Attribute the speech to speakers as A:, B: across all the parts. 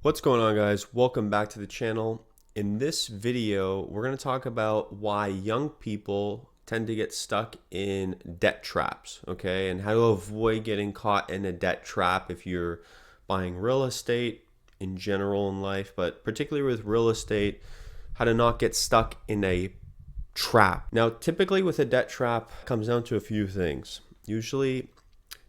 A: What's going on, guys? Welcome back to the channel. In this video, we're going to talk about why young people tend to get stuck in debt traps, okay? And how to avoid getting caught in a debt trap if you're buying real estate in general in life, but particularly with real estate, how to not get stuck in a trap. Now, typically with a debt trap, it comes down to a few things. Usually,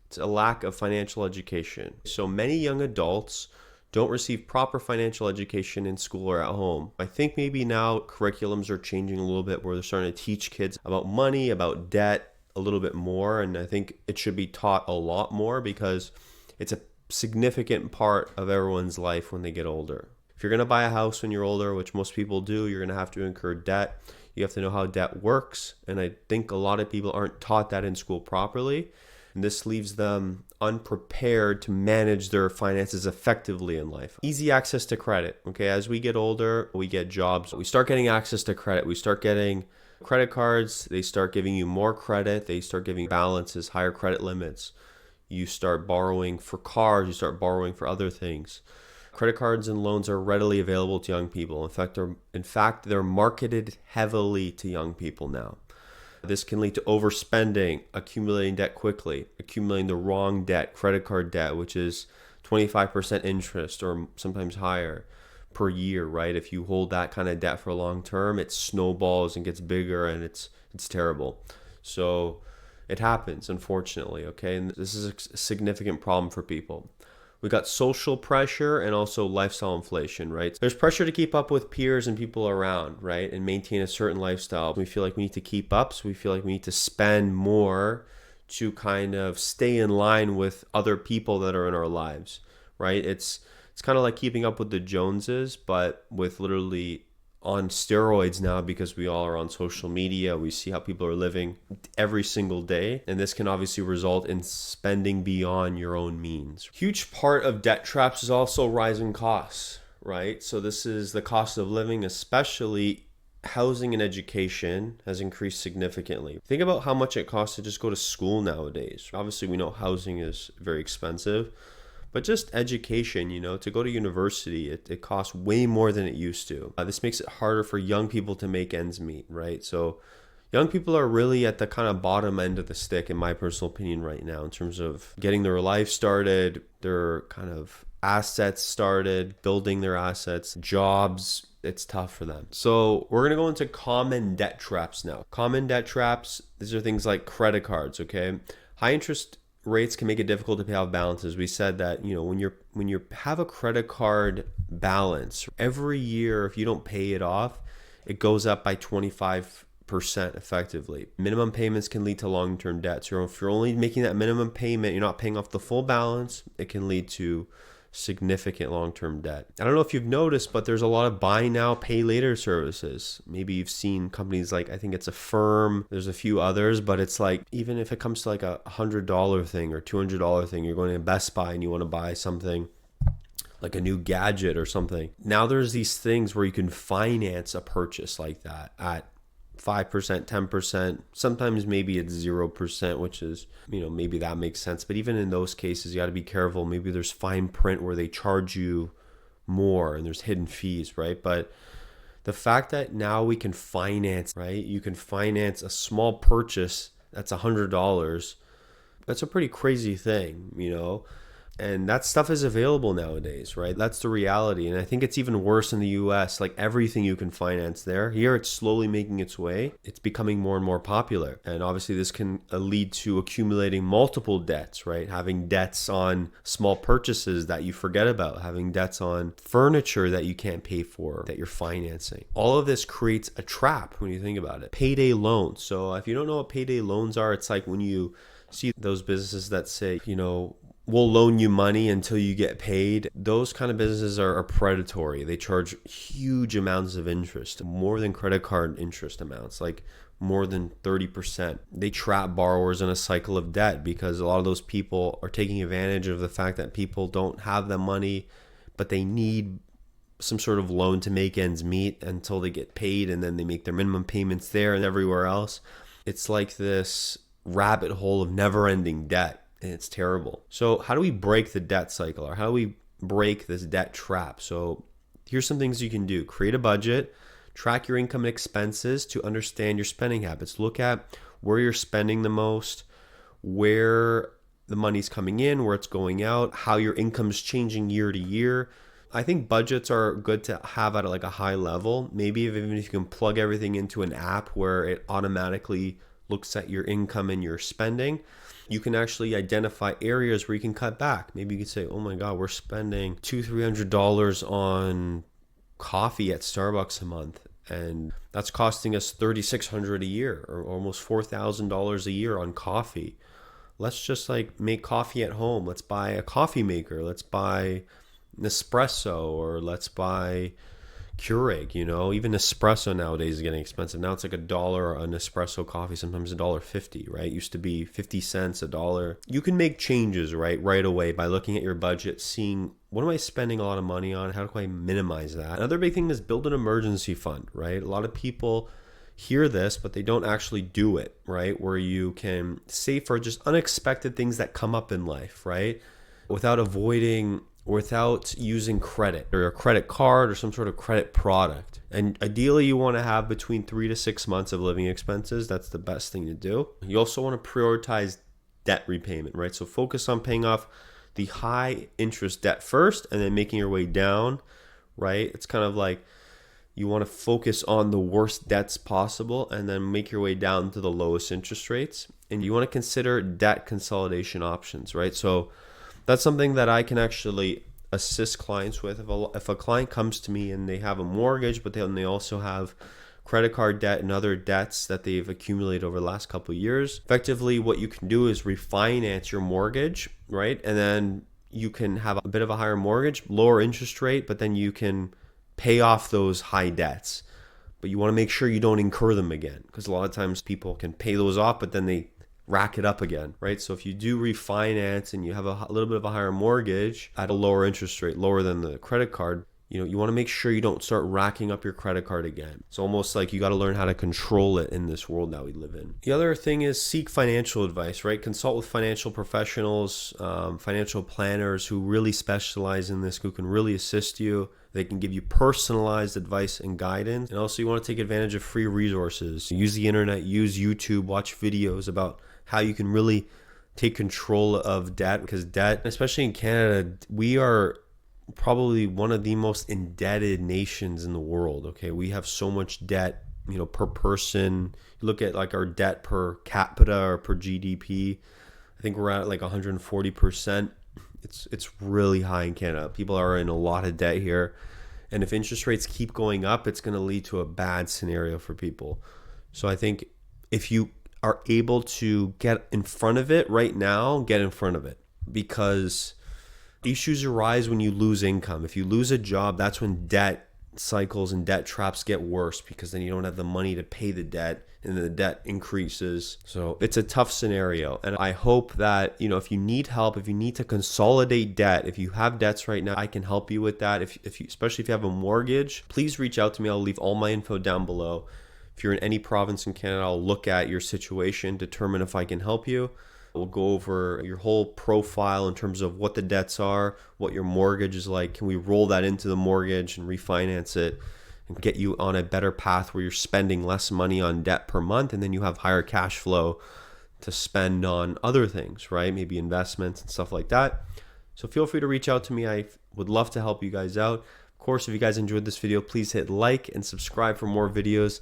A: it's a lack of financial education. So many young adults don't receive proper financial education in school or at home. I think maybe now curriculums are changing a little bit where they're starting to teach kids about money, about debt a little bit more. And I think it should be taught a lot more because it's a significant part of everyone's life when they get older. If you're going to buy a house when you're older, which most people do, you're going to have to incur debt. You have to know how debt works. And I think a lot of people aren't taught that in school properly. And this leaves them unprepared to manage their finances effectively in life. Easy access to credit. Okay, as we get older, we get jobs. We start getting access to credit. We start getting credit cards. They start giving you more credit. They start giving balances, higher credit limits. You start borrowing for cars. You start borrowing for other things. Credit cards and loans are readily available to young people. In fact, they're marketed heavily to young people now. This can lead to overspending, accumulating debt quickly, accumulating the wrong debt, credit card debt, which is 25% interest or sometimes higher per year, right? If you hold that kind of debt for a long term, it snowballs and gets bigger and it's terrible. So it happens, unfortunately, okay? And this is a significant problem for people. We got social pressure and also lifestyle inflation, right? There's pressure to keep up with peers and people around, right? And maintain a certain lifestyle. We feel like we need to keep up, so we feel like we need to spend more to kind of stay in line with other people that are in our lives, right? It's kind of like keeping up with the Joneses, but with literally on steroids now because we all are on social media. We see how people are living every single day. And this can obviously result in spending beyond your own means. Huge part of debt traps is also rising costs, right? So this is the cost of living, especially housing and education has increased significantly. Think about how much it costs to just go to school nowadays. Obviously, we know housing is very expensive. But just education, to go to university, it costs way more than it used to. This makes it harder for young people to make ends meet, right? So young people are really at the kind of bottom end of the stick, in my personal opinion, right now, in terms of getting their life started, their kind of assets started, building their assets, jobs. It's tough for them. So we're going to go into common debt traps now. Common debt traps, these are things like credit cards, okay? High interest rates can make it difficult to pay off balances. We said that, when you have a credit card balance, every year, if you don't pay it off, it goes up by 25% effectively. Minimum payments can lead to long-term debt. So if you're only making that minimum payment, you're not paying off the full balance, it can lead to significant long-term debt. I don't know if you've noticed, but there's a lot of buy now, pay later services. Maybe you've seen companies like, I think it's Affirm, there's a few others, but it's like, even if it comes to like a $100 thing or $200 thing, you're going to Best Buy and you want to buy something like a new gadget or something. Now there's these things where you can finance a purchase like that at 5%, 10%, sometimes maybe it's 0%, which is, maybe that makes sense. But even in those cases, you got to be careful. Maybe there's fine print where they charge you more and there's hidden fees, right? But the fact that now we can finance, right? You can finance a small purchase that's $100. That's a pretty crazy thing, And that stuff is available nowadays, right? That's the reality. And I think it's even worse in the US. Like everything you can finance there. Here it's slowly making its way. It's becoming more and more popular. And obviously this can lead to accumulating multiple debts, right? Having debts on small purchases that you forget about. Having debts on furniture that you can't pay for, that you're financing. All of this creates a trap when you think about it. Payday loans. So if you don't know what payday loans are, it's like when you see those businesses that say, we'll loan you money until you get paid. Those kind of businesses are predatory. They charge huge amounts of interest, more than credit card interest amounts, like more than 30%. They trap borrowers in a cycle of debt because a lot of those people are taking advantage of the fact that people don't have the money, but they need some sort of loan to make ends meet until they get paid, and then they make their minimum payments there and everywhere else. It's like this rabbit hole of never-ending debt. And it's terrible. So how do we break the debt cycle, or how do we break this debt trap. So here's some things you can do. Create a budget, track your income and expenses to understand your spending habits. Look at where you're spending the most, where the money's coming in, where it's going out, how your income's changing year to year. I think budgets are good to have at like a high level. Maybe even if you can plug everything into an app where it automatically looks at your income and your spending, you can actually identify areas where you can cut back. Maybe you can say, oh my God, we're spending $200-300 on coffee at Starbucks a month, and that's costing us $3,600 a year, or almost $4,000 a year on coffee. Let's just like make coffee at home. Let's buy a coffee maker. Let's buy Nespresso, or let's buy Keurig. Even espresso nowadays is getting expensive. Now it's like $1 an espresso coffee, sometimes $1.50, right? It used to be 50 cents, $1. You can make changes right away by looking at your budget, seeing what am I spending a lot of money on? How do I minimize that? Another big thing is build an emergency fund, right? A lot of people hear this, but they don't actually do it, right? Where you can save for just unexpected things that come up in life, right? Without using credit or a credit card or some sort of credit product. And ideally you want to have between 3 to 6 months of living expenses. That's the best thing to do. You also want to prioritize debt repayment, right? So focus on paying off the high interest debt first and then making your way down, right? It's kind of like you want to focus on the worst debts possible and then make your way down to the lowest interest rates. And you want to consider debt consolidation options, right? So that's something that I can actually assist clients with. If a client comes to me and they have a mortgage, but they also have credit card debt and other debts that they've accumulated over the last couple of years, effectively what you can do is refinance your mortgage, right? And then you can have a bit of a higher mortgage, lower interest rate, but then you can pay off those high debts. But you want to make sure you don't incur them again, because a lot of times people can pay those off, but then they rack it up again, right? So if you do refinance and you have a little bit of a higher mortgage at a lower interest rate, lower than the credit card, you want to make sure you don't start racking up your credit card again. It's almost like you got to learn how to control it in this world that we live in. The other thing is seek financial advice, right? Consult with financial professionals, financial planners who really specialize in this, who can really assist you. They can give you personalized advice and guidance. And also you want to take advantage of free resources. Use the internet, use YouTube, watch videos about how you can really take control of debt, because debt, especially in Canada, we are probably one of the most indebted nations in the world. Okay, we have so much debt, per person. You look at like our debt per capita or per GDP, I think we're at like 140%. It's really high in Canada. People are in a lot of debt here, and if interest rates keep going up, it's going to lead to a bad scenario for people. So I think if you are able to get in front of it right now, get in front of it, because issues arise when you lose income. If you lose a job, that's when debt cycles and debt traps get worse, because then you don't have the money to pay the debt and the debt increases. So it's a tough scenario. And I hope that, if you need help, if you need to consolidate debt, if you have debts right now, I can help you with that. If you, especially if you have a mortgage, please reach out to me. I'll leave all my info down below. If you're in any province in Canada, I'll look at your situation, determine if I can help you. We'll go over your whole profile in terms of what the debts are, what your mortgage is like. Can we roll that into the mortgage and refinance it and get you on a better path where you're spending less money on debt per month, and then you have higher cash flow to spend on other things, right? Maybe investments and stuff like that. So feel free to reach out to me. I would love to help you guys out. Of course, if you guys enjoyed this video, please hit like and subscribe for more videos.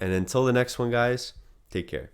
A: And until the next one, guys, take care.